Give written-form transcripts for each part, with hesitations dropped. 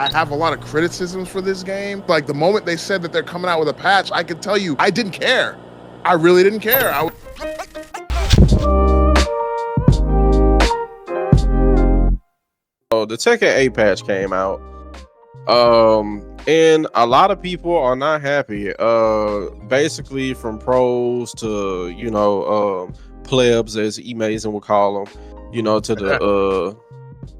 I have a lot of criticisms for this game. Like the moment they said that they're coming out with a patch, I could tell you I didn't care. I really didn't care. The Tekken 8 patch came out. And a lot of people are not happy. Basically from pros to, plebs, as E-Mason would call them, to the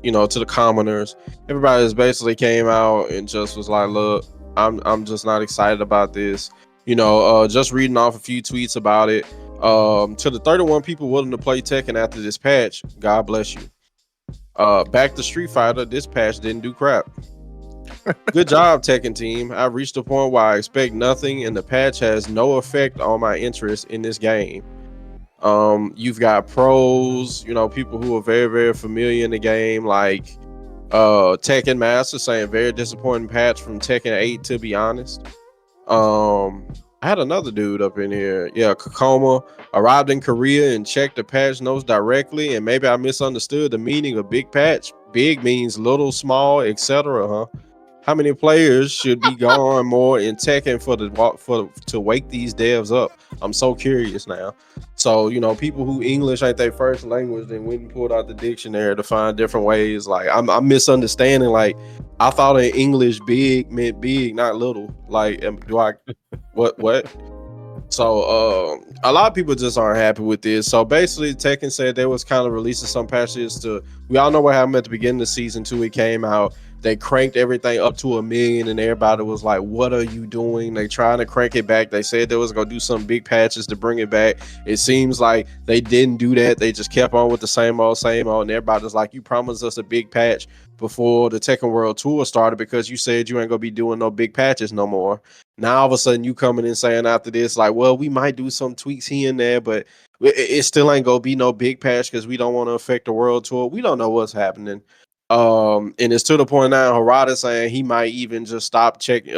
to the commoners. Everybody just basically came out and just was like, look, I'm just not excited about this. Just reading off a few tweets about it. To the 31 people willing to play Tekken after this patch, God bless you. Back to Street Fighter, this patch didn't do crap. Good job, Tekken team. I've reached a point where I expect nothing, and the patch has no effect on my interest in this game. You've got pros, people who are very, very familiar in the game, like Tekken Master saying very disappointing patch from Tekken 8, to be honest. I had another dude up in here. Yeah, Kokoma arrived in Korea and checked the patch notes directly, and maybe I misunderstood the meaning of big patch. Big means little, small, etc. Huh? How many players should be going more in Tekken to wake these devs up? I'm so curious now. So, people who English ain't their first language, then went and pulled out the dictionary to find different ways. Like, I'm misunderstanding. Like, I thought in English big meant big, not little. Like, what? So, a lot of people just aren't happy with this. So basically, Tekken said they was kind of releasing some patches we all know what happened at the beginning of season 2. It came out. They cranked everything up to 1 million, and everybody was like, what are you doing? They trying to crank it back. They said they was going to do some big patches to bring it back. It seems like they didn't do that. They just kept on with the same old, and everybody's like, you promised us a big patch before the Tekken World Tour started because you said you ain't going to be doing no big patches no more. Now all of a sudden you coming in saying after this, like, well, we might do some tweaks here and there, but it still ain't going to be no big patch because we don't want to affect the World Tour. We don't know what's happening. And it's to the point now Harada saying he might even just stop checking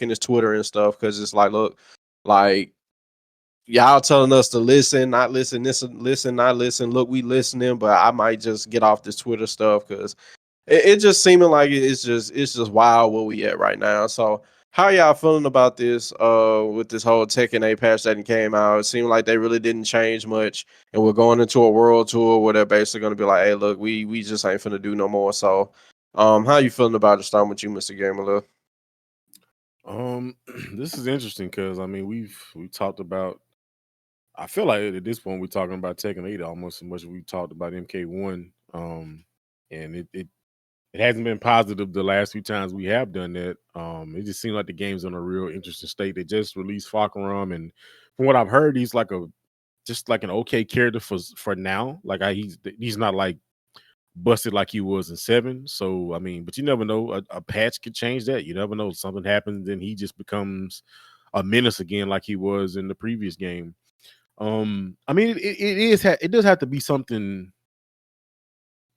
his Twitter and stuff, because it's like, look, like, y'all telling us to listen, not listen, listen, not listen. Look, we listening, but I might just get off this Twitter stuff because it just seeming like it's just wild where we at right now. So how y'all feeling about this? With this whole Tekken 8 patch that came out, it seemed like they really didn't change much, and we're going into a world tour where they're basically going to be like, "Hey, look, we just ain't finna do no more." So, how you feeling about it? Starting with you, Mr. Gamer. This is interesting because I mean we've talked about. I feel like at this point we're talking about Tekken 8 almost as much as we talked about MK1. And it hasn't been positive the last few times we have done that. It just seemed like the game's in a real interesting state. They just released Fakaram, and from what I've heard, he's like just like an okay character for now. Like he's not like busted like he was in 7. So I mean, but you never know. A patch could change that. You never know. Something happens, then he just becomes a menace again, like he was in the previous game. I mean, it does have to be something.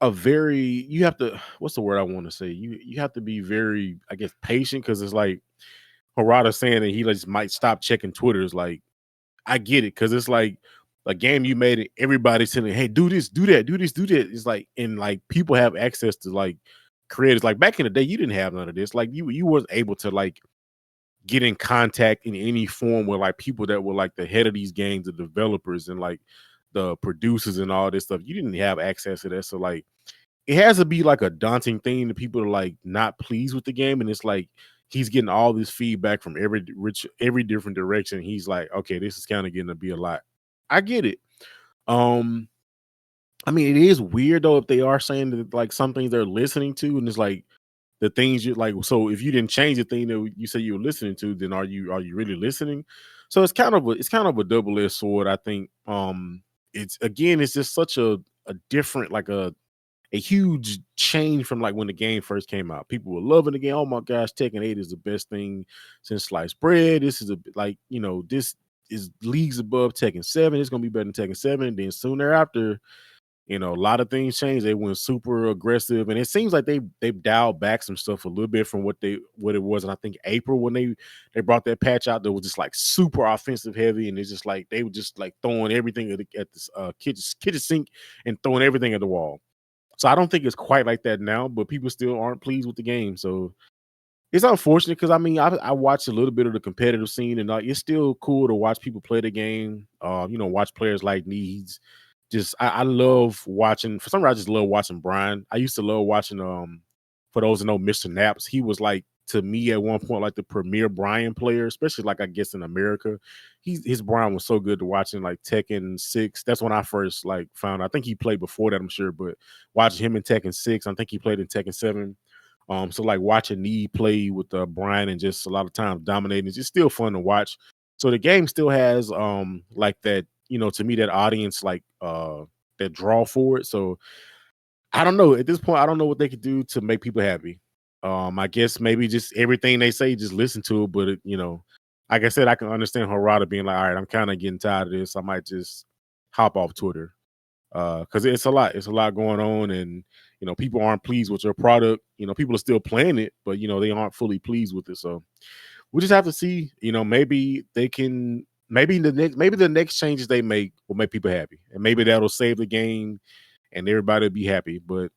You have to, what's the word I want to say? You have to be very, I guess, patient, because it's like Harada saying that he just might stop checking Twitter. Is like, I get it, because it's like a game you made it, everybody's saying, hey, do this, do that, do this, do that. It's like, and like people have access to like creators. Like back in the day, you didn't have none of this. Like you wasn't able to like get in contact in any form with like people that were like the head of these games, the developers and like the producers and all this stuff. You didn't have access to that. So like it has to be like a daunting thing to people to like not pleased with the game. And it's like he's getting all this feedback from every different direction. He's like, okay, this is kind of getting to be a lot. I get it. I mean, it is weird though if they are saying that like some things they're listening to, and it's like the things you like. So if you didn't change the thing that you say you were listening to, then are you really listening? So it's kind of a double-edged sword. I think it's just such a different, like a huge change from like when the game first came out. People were loving the game. Oh my gosh, Tekken 8 is the best thing since sliced bread. This is this is leagues above Tekken 7. It's gonna be better than Tekken 7. And then soon thereafter, a lot of things changed. They went super aggressive, and it seems like they've dialed back some stuff a little bit from what it was. And I think April, when they brought that patch out, that was just like super offensive heavy, and it's just like they were just like throwing everything at this kitchen sink and throwing everything at the wall. So I don't think it's quite like that now, but people still aren't pleased with the game. So it's unfortunate because I mean I watched a little bit of the competitive scene and it's still cool to watch people play the game. Watch players like Needs. Just I love watching. For some reason, I just love watching Brian. I used to love watching. For those who know Mr. Naps, he was like to me at one point like the premier Brian player, especially like I guess in America. His Brian was so good to watch in like Tekken 6. That's when I first like found. I think he played before that, I'm sure, but watching him in Tekken 6, I think he played in Tekken 7. So like watching Nee play with Brian and just a lot of times dominating, it's just still fun to watch. So the game still has like that, to me that audience like that draw for it. So I don't know. At this point, I don't know what they could do to make people happy. I guess maybe just everything they say, just listen to it. But like I said, I can understand Harada being like, all right, I'm kind of getting tired of this. I might just hop off Twitter. Because it's a lot. It's a lot going on, and people aren't pleased with your product. People are still playing it, but they aren't fully pleased with it. So we just have to see. Maybe they can. Maybe the next changes they make will make people happy, and maybe that'll save the game, and everybody will be happy. But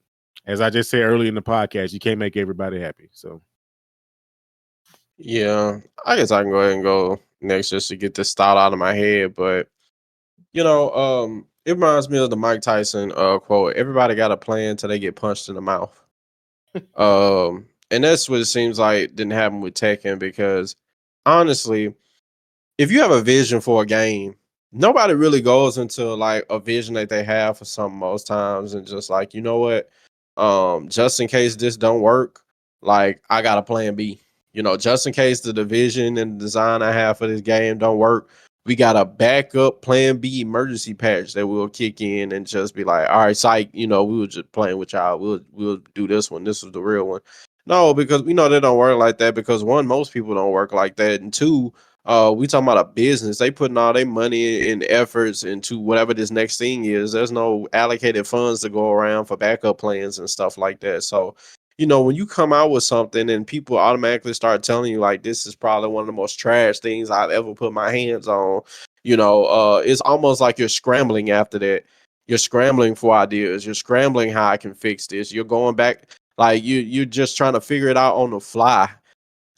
as I just said earlier in the podcast, you can't make everybody happy. So Yeah, I guess I can go ahead and go next just to get this thought out of my head. But it reminds me of the Mike Tyson quote: "Everybody got a plan till they get punched in the mouth." And that's what it seems like didn't happen with Tekken because honestly, if you have a vision for a game, nobody really goes into like a vision that they have for something most times and just like, you know what? Just in case this don't work, like I got a plan B. Just in case the division and design I have for this game don't work, we got a backup plan B emergency patch that will kick in and just be like, all right, psych, we were just playing with y'all. We'll do this one. This was the real one. No, because we know they don't work like that because one, most people don't work like that. And two, we talking about a business. They putting all their money and efforts into whatever this next thing is. There's no allocated funds to go around for backup plans and stuff like that. So, when you come out with something and people automatically start telling you like this is probably one of the most trash things I've ever put my hands on, it's almost like you're scrambling after that. You're scrambling for ideas. You're scrambling how I can fix this. You're going back like you're just trying to figure it out on the fly.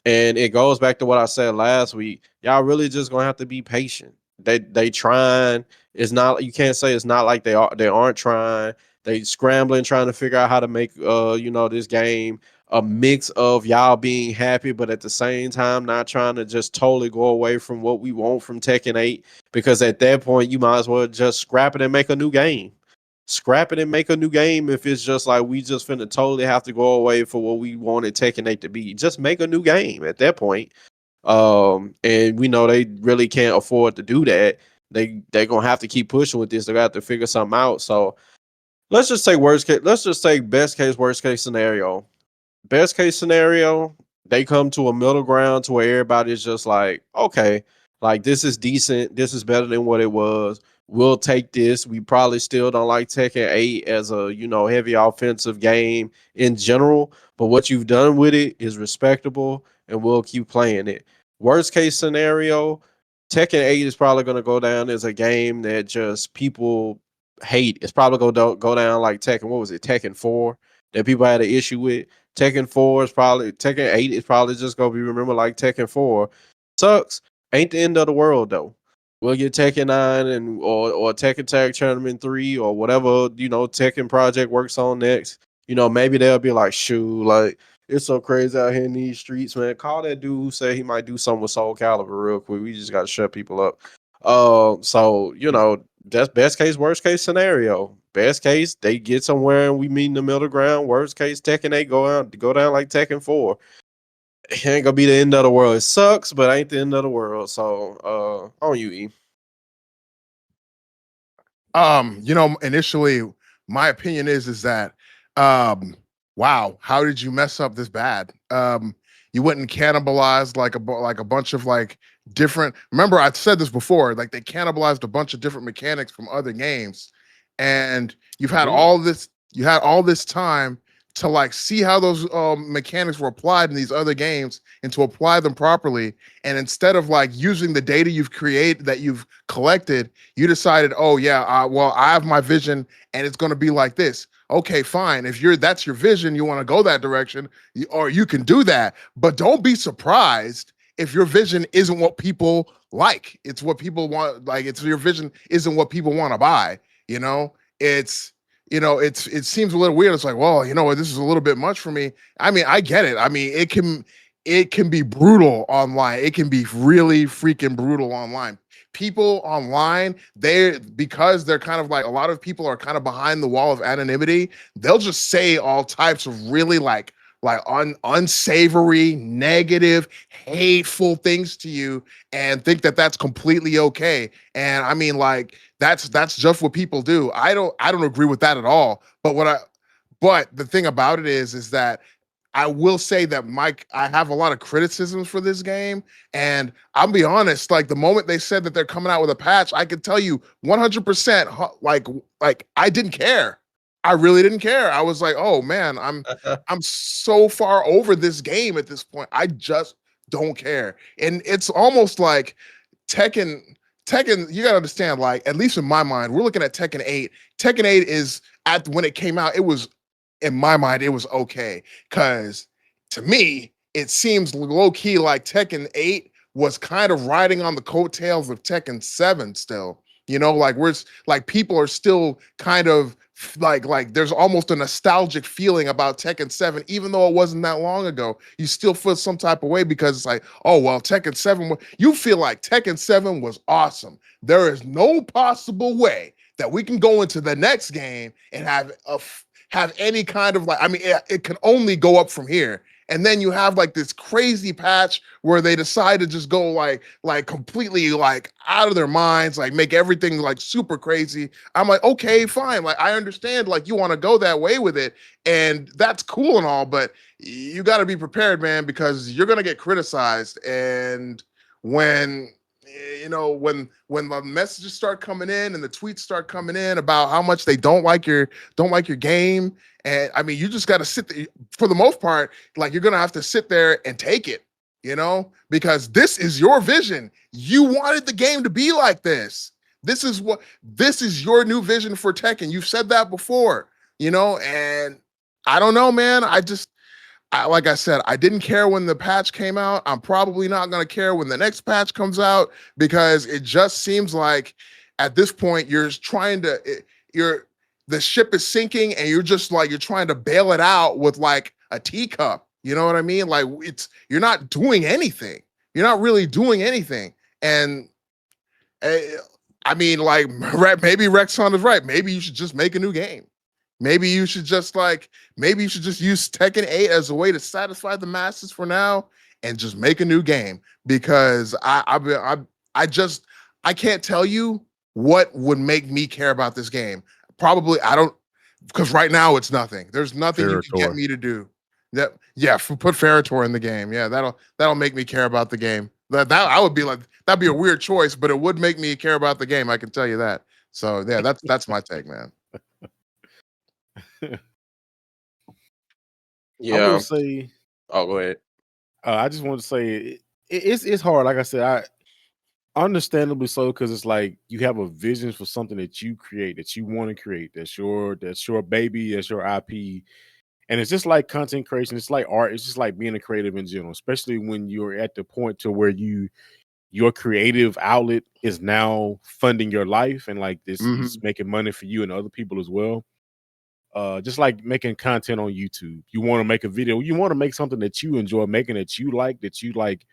And it goes back to what I said last week. Y'all really just gonna have to be patient. They trying. It's not, you can't say it's not like they aren't trying. They scrambling, trying to figure out how to make this game a mix of y'all being happy, but at the same time not trying to just totally go away from what we want from Tekken 8. Because at that point you might as well just scrap it and make a new game. Scrap it and make a new game if it's just like we just finna totally have to go away for what we wanted Tekken 8 to be. Just make a new game at that point. And we know they really can't afford to do that. They're gonna have to keep pushing with this. They're gonna have to figure something out. So let's just say worst case, let's just say best case, worst case scenario. Best case scenario, they come to a middle ground to where everybody's just like, okay, like this is decent. This is better than what it was. We'll take this. We probably still don't like Tekken 8 as a, heavy offensive game in general, but what you've done with it is respectable and we'll keep playing it. Worst case scenario, Tekken 8 is probably going to go down as a game that just people hate. It's probably going to go down like Tekken, what was it, Tekken 4 that people had an issue with. Tekken 8 is probably just going to be remembered like Tekken 4. Sucks. Ain't the end of the world though. We'll get Tekken 9 and or Tekken Tag Tournament 3 or whatever, Tekken Project works on next. Maybe they'll be like, shoot, like it's so crazy out here in these streets, man. Call that dude who said he might do something with Soul Calibur real quick. We just gotta shut people up. So that's best case, worst case scenario. Best case, they get somewhere and we meet in the middle ground. Worst case, Tekken 8 go down like Tekken 4. It ain't gonna be the end of the world. It sucks, but ain't the end of the world. So on you, E. Initially my opinion is that wow, how did you mess up this bad? You wouldn't cannibalize like a bunch of like different, remember I said this before, like they cannibalized a bunch of different mechanics from other games, and you had all this time to like see how those mechanics were applied in these other games and to apply them properly. And instead of like using the data you've collected, you decided, oh yeah, well I have my vision and it's going to be like this. okay, fine. If that's your vision, you want to go that direction, or you can do that. But don't be surprised if your vision isn't what people like. It's what people want. Like it's your vision isn't what people want to buy. You know, it's it seems a little weird. It's like, well, this is a little bit much for me. I mean, I get it. I mean, it can be brutal online. It can be really freaking brutal online. People online, because they're kind of like, a lot of people are kind of behind the wall of anonymity. They'll just say all types of really unsavory, negative, hateful things to you, and think that that's completely okay. And I mean, like, that's just what people do. I don't agree with that at all. But the thing about it is that I will say that, Mike, I have a lot of criticisms for this game, and I'll be honest. Like, the moment they said that they're coming out with a patch, I could tell you 100%. Like I didn't care. I really didn't care. I was like, oh man, I'm so far over this game at this point. I just don't care, and it's almost like Tekken. Tekken, you gotta understand. Like, at least in my mind, we're looking at Tekken 8. Tekken 8 is, when it came out, it was, in my mind, it was okay. Because to me, it seems low key like Tekken 8 was kind of riding on the coattails of Tekken 7 still. Like, like, people are still kind of like there's almost a nostalgic feeling about Tekken 7, even though it wasn't that long ago. You still feel some type of way because it's like, oh well, Tekken 7, you feel like Tekken 7 was awesome. There is no possible way that we can go into the next game and have any kind of, like, I mean, it can only go up from here. And then you have like this crazy patch where they decide to just go like completely like out of their minds, like make everything like super crazy. I'm like, okay, fine. Like, I understand, like, you want to go that way with it, and that's cool and all, but you got to be prepared, man, because you're gonna get criticized. And when when the messages start coming in and the tweets start coming in about how much they don't like your game, and I mean, you just got to sit there. For the most part, like, you're gonna have to sit there and take it, because this is your vision. You wanted the game to be like this. This is your new vision for Tekken. You've said that before, and I don't know, man. Like I said, I didn't care when the patch came out. I'm probably not going to care when the next patch comes out, because it just seems like at this point you're the ship is sinking, and you're just like, you're trying to bail it out with like a teacup. You know what I mean? Like, you're not doing anything. You're not really doing anything. And uh, I mean, like, maybe Rexon is right. Maybe you should just make a new game. Maybe you should just use Tekken 8 as a way to satisfy the masses for now, and just make a new game, because I can't tell you what would make me care about this game. Probably I don't, because right now it's nothing. There's nothing you can get me to do. Put Ferritor in the game. Yeah, that'll make me care about the game. That I would be like, that'd be a weird choice, but it would make me care about the game. I can tell you that. So yeah, that's my take, man. I will say, oh, go ahead. I just want to say it's hard. Like I said, I understandably so, because it's like you have a vision for something that you create, that you want to create. That's your baby. That's your IP. And it's just like content creation. It's like art. It's just like being a creative in general, especially when you're at the point to where your creative outlet is now funding your life, and like this is making money for you and other people as well. Just like making content on YouTube. You want to make a video, you want to make something that you enjoy making, that you like,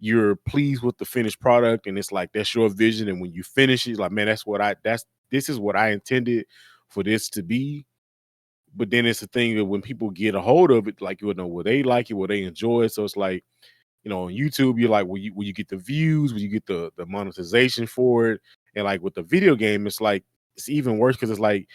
you're pleased with the finished product, and it's like that's your vision. And when you finish it, like, man, this is what I intended for this to be. But then it's a thing that when people get a hold of it, like, will they like it, will they enjoy it? So it's like, on YouTube, you're like, will you get the views, will you get the monetization for it? And like with the video game, it's like, it's even worse, because it's like,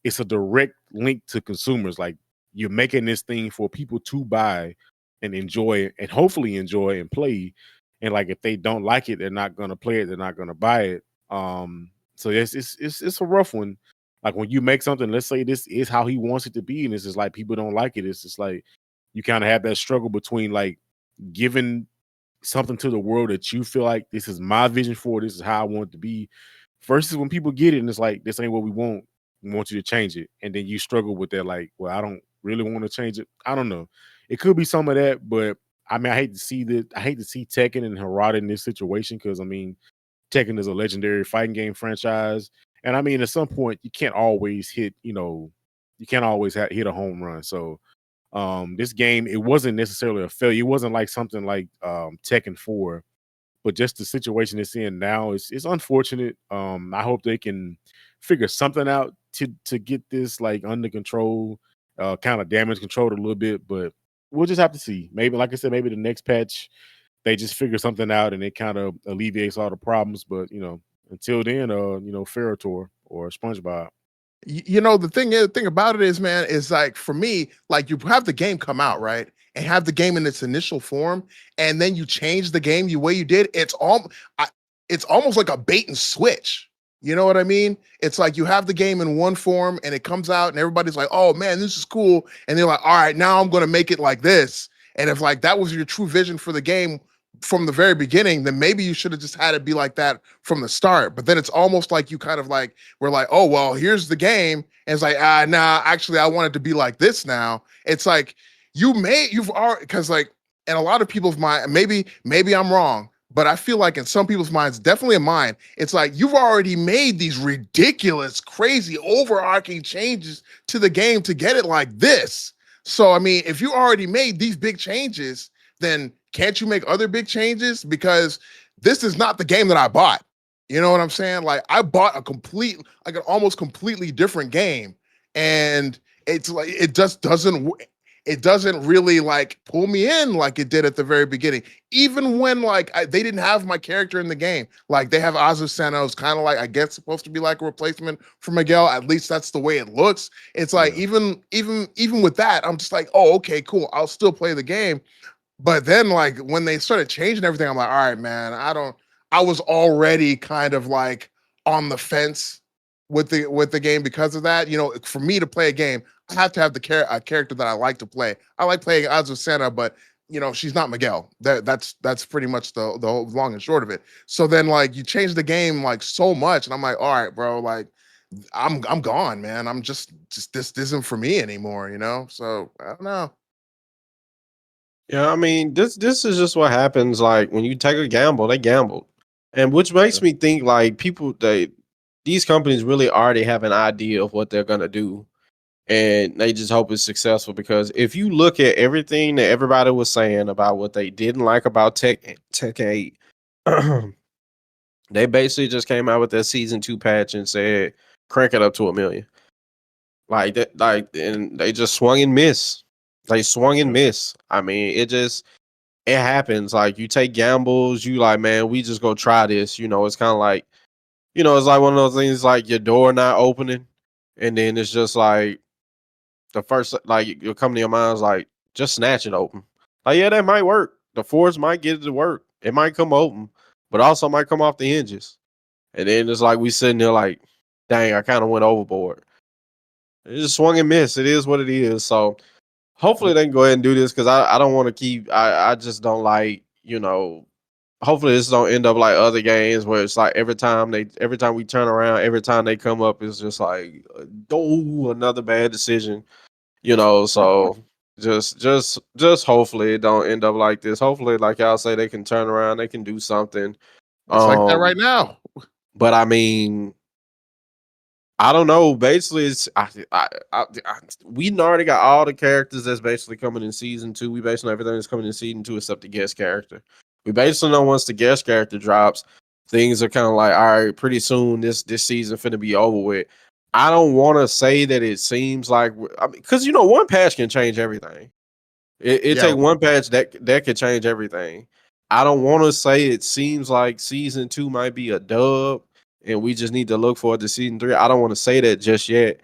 it's a direct link to consumers. Like, you're making this thing for people to buy and enjoy it, and hopefully enjoy and play. And like, if they don't like it, they're not gonna play it, they're not gonna buy it. So it's a rough one. Like, when you make something, let's say this is how he wants it to be, and it's just like people don't like it. It's just like you kind of have that struggle between like giving something to the world that you feel like, this is my vision for it, this is how I want it to be, versus when people get it and it's like, this ain't what we want. want you to change it, and then you struggle with that. Like, well, I don't really want to change it. I don't know. It could be some of that, but I mean, I hate to see that. I hate to see Tekken and Harada in this situation because I mean, Tekken is a legendary fighting game franchise, and I mean, at some point, you can't always hit. You can't always hit a home run. So, this game, it wasn't necessarily a failure. It wasn't like something like Tekken 4, but just the situation it's in now is unfortunate. I hope they can figure something out to get this like under control, kind of damage controlled a little bit, but we'll just have to see. Maybe, like I said, maybe the next patch they just figure something out and it kind of alleviates all the problems. But until then, Ferrotor or SpongeBob. The thing about it is, man, is like for me, like you have the game come out, right? And have the game in its initial form, and then you change the game the way you did. It's almost like a bait and switch. You know what I mean? It's like you have the game in one form and it comes out and everybody's like, "Oh man, this is cool." And they're like, "All right, now I'm going to make it like this." And if like that was your true vision for the game from the very beginning, then maybe you should have just had it be like that from the start. But then it's almost like you kind of like we're like, "Oh, well, here's the game." And it's like, nah, actually I want it to be like this now. It's like you've already, because like in a lot of people's mind, maybe I'm wrong, but I feel like in some people's minds, definitely in mine, it's like you've already made these ridiculous, crazy, overarching changes to the game to get it like this. So I mean, if you already made these big changes, then can't you make other big changes? Because this is not the game that I bought. You know what I'm saying? Like I bought like an almost completely different game, and it's like it doesn't really like pull me in like it did at the very beginning. Even when like they didn't have my character in the game, like they have Azucena, who's kind of like I guess supposed to be like a replacement for Miguel. At least that's the way it looks. It's like even with that, I'm just like, oh, okay, cool. I'll still play the game. But then like when they started changing everything, I'm like, all right, man, I was already kind of like on the fence with the game because of that. For me to play a game, I have to have a character that I like to play. I like playing Azucena, but she's not Miguel. That's pretty much the whole long and short of it. So then like you change the game like so much, and I'm like, all right, bro, like I'm gone, man. I'm just this isn't for me anymore. So I don't know. Yeah, I mean, this is just what happens. Like when you take a gamble, they gamble, and which makes me think like these companies really already have an idea of what they're gonna do, and they just hope it's successful. Because if you look at everything that everybody was saying about what they didn't like about Tech 8, they basically just came out with their season 2 patch and said crank it up to 1 million. Like that, and they just swung and missed. They swung and missed. I mean, it happens. Like you take gambles, you like, man, we just go try this. It's kind of like, it's like one of those things like your door not opening, and then it's just like the first like you'll come to your mind is like just snatch it open. Like yeah, that might work. The force might get it to work. It might come open, but also might come off the hinges. And then it's like we sitting there like, dang, I kind of went overboard. It just swung and missed. It is what it is. So hopefully they can go ahead and do this because I don't want to keep. I just don't like Hopefully this don't end up like other games where it's like every time we turn around, every time they come up, it's just like another bad decision. So just hopefully it don't end up like this. Hopefully, like y'all say, they can turn around, they can do something. It's like that right now. But I mean, I don't know. Basically, it's we already got all the characters that's basically coming in season 2. We basically know everything that's coming in season 2 except the guest character. We basically know once the guest character drops, things are kind of like, all right, pretty soon this season finna be over with. I don't want to say that it seems like, because one patch can change everything. It take one patch that could change everything. I don't want to say it seems like season 2 might be a dub, and we just need to look forward to season 3. I don't want to say that just yet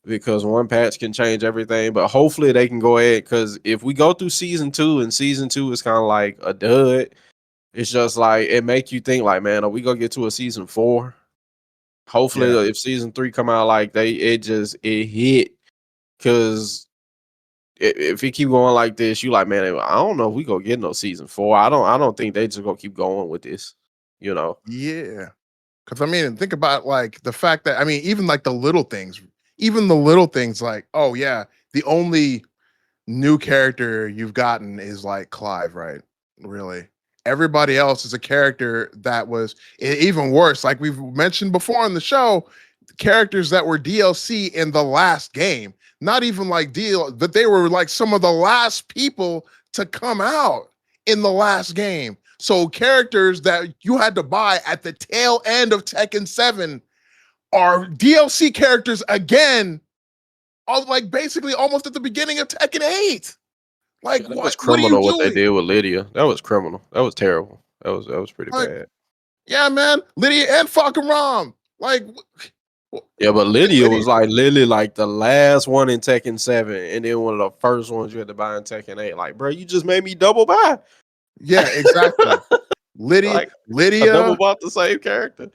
because one patch can change everything. But hopefully they can go ahead, because if we go through season 2 and season 2 is kind of like a dud, it's just like it make you think like, man, are we gonna get to a season 4? Hopefully, if season 3 come out like it hit, because if it keep going like this, you like, man, I don't know if we gonna get no season 4. I don't think they just gonna keep going with this. Yeah. Because I mean, think about like the fact that even like the little things. even the little things like, oh yeah, the only new character you've gotten is like Clive, right? Really. Everybody else is a character that was even worse. Like we've mentioned before on the show, characters that were DLC in the last game, not even like deal, but they were like some of the last people to come out in the last game. So characters that you had to buy at the tail end of Tekken 7 are DLC characters again, all like basically almost at the beginning of Tekken 8. Like That was what are you criminal what they doing? did with Lydia. That was criminal. That was terrible. That was pretty Like, bad. yeah, man, Lydia and fucking Rom. Like Yeah, but Lydia Lydia, was like literally like the last one in Tekken 7, and then one of the first ones you had to buy in Tekken 8. Like, bro, you just made me double buy. yeah, exactly. Lydia, Like, I double Lydia, bought the same character.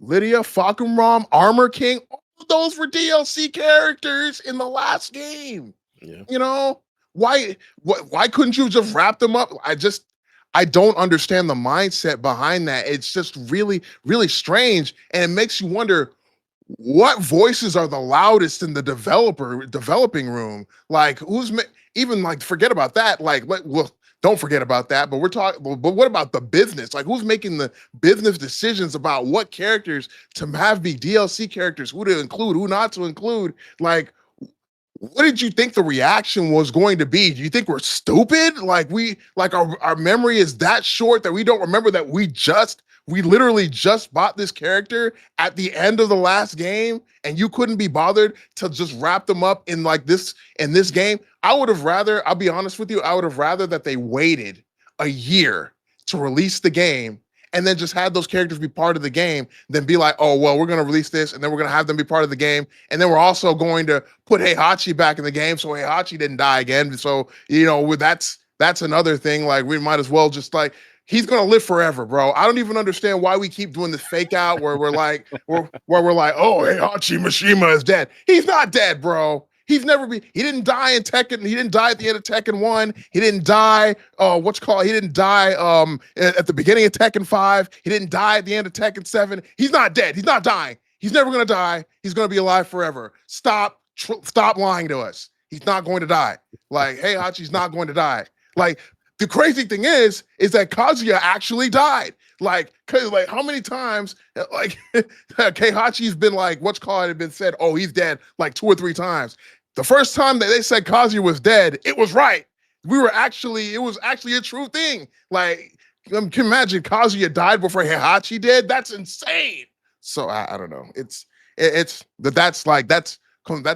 Lydia, fucking Rom, Armor King, all of those were DLC characters in the last game. Yeah. You know, why couldn't you just wrap them up? I don't understand the mindset behind that. It's just really, really strange. And it makes you wonder what voices are the loudest in the developing room. Like even like forget about that. Like well, don't forget about that. But we're talking. But what about the business? Like who's making the business decisions about what characters to have be DLC characters, who to include, who not to include? Like what did you think the reaction was going to be? Do you think we're stupid? Like our memory is that short that we don't remember that we literally just bought this character at the end of the last game and you couldn't be bothered to just wrap them up in like this in this game? I'll be honest with you, I would have rather that they waited a year to release the game and then just had those characters be part of the game than be like, oh, well, we're going to release this and then we're going to have them be part of the game. And then we're also going to put Heihachi back in the game so Heihachi didn't die again. So, that's another thing. Like, we might as well just like, he's going to live forever, bro. I don't even understand why we keep doing this fake out where we're like, oh, Heihachi Mishima is dead. He's not dead, bro. He didn't die in Tekken. He didn't die at the end of Tekken 1. He didn't die, he didn't die at the beginning of Tekken 5. He didn't die at the end of Tekken 7. He's not dead. He's not dying. He's never going to die. He's going to be alive forever. Stop lying to us. He's not going to die. Like, Heihachi's not going to die. Like, the crazy thing is that Kazuya actually died. Like how many times, like, Heihachi's been like, had been said, oh, he's dead like 2 or 3 times. The first time that they said Kazuya was dead, it was right. It was actually a true thing. Like, can you imagine Kazuya died before Heihachi did? That's insane. So I don't know. That's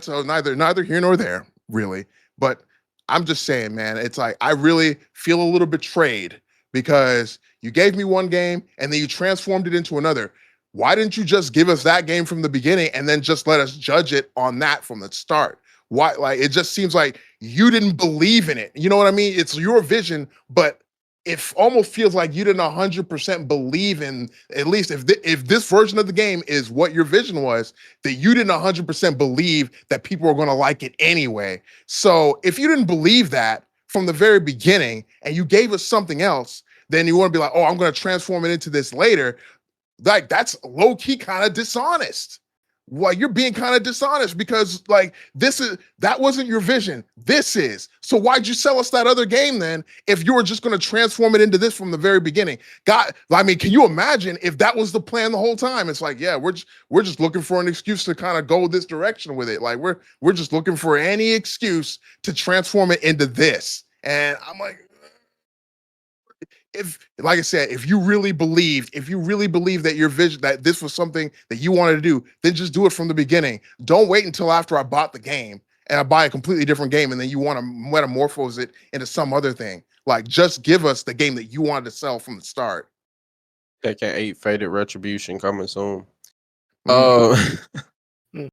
neither here nor there, really. But I'm just saying, man, it's like I really feel a little betrayed because you gave me one game and then you transformed it into another. Why didn't you just give us that game from the beginning and then just let us judge it on that from the start? Why? Like, it just seems like you didn't believe in it. You know what I mean? It's your vision, but it almost feels like you didn't 100% believe in, at least if this version of the game is what your vision was, that you didn't 100% believe that people were going to like it anyway. So if you didn't believe that from the very beginning and you gave us something else, then you want to be like, oh, I'm going to transform it into this later. Like, that's low key kind of dishonest. Well, you're being kind of dishonest because like that wasn't your vision. This is. So why'd you sell us that other game then if you were just going to transform it into this from the very beginning? God, I mean, can you imagine if that was the plan the whole time? It's like, yeah, we're just looking for an excuse to kind of go this direction with it. Like we're just looking for any excuse to transform it into this. And I'm like, like I said, if you really believe that your vision, that this was something that you wanted to do, then just do it from the beginning. Don't wait until after I bought the game and I buy a completely different game and then you want to metamorphose it into some other thing. Like, just give us the game that you wanted to sell from the start. Tekken 8 Faded Retribution coming soon.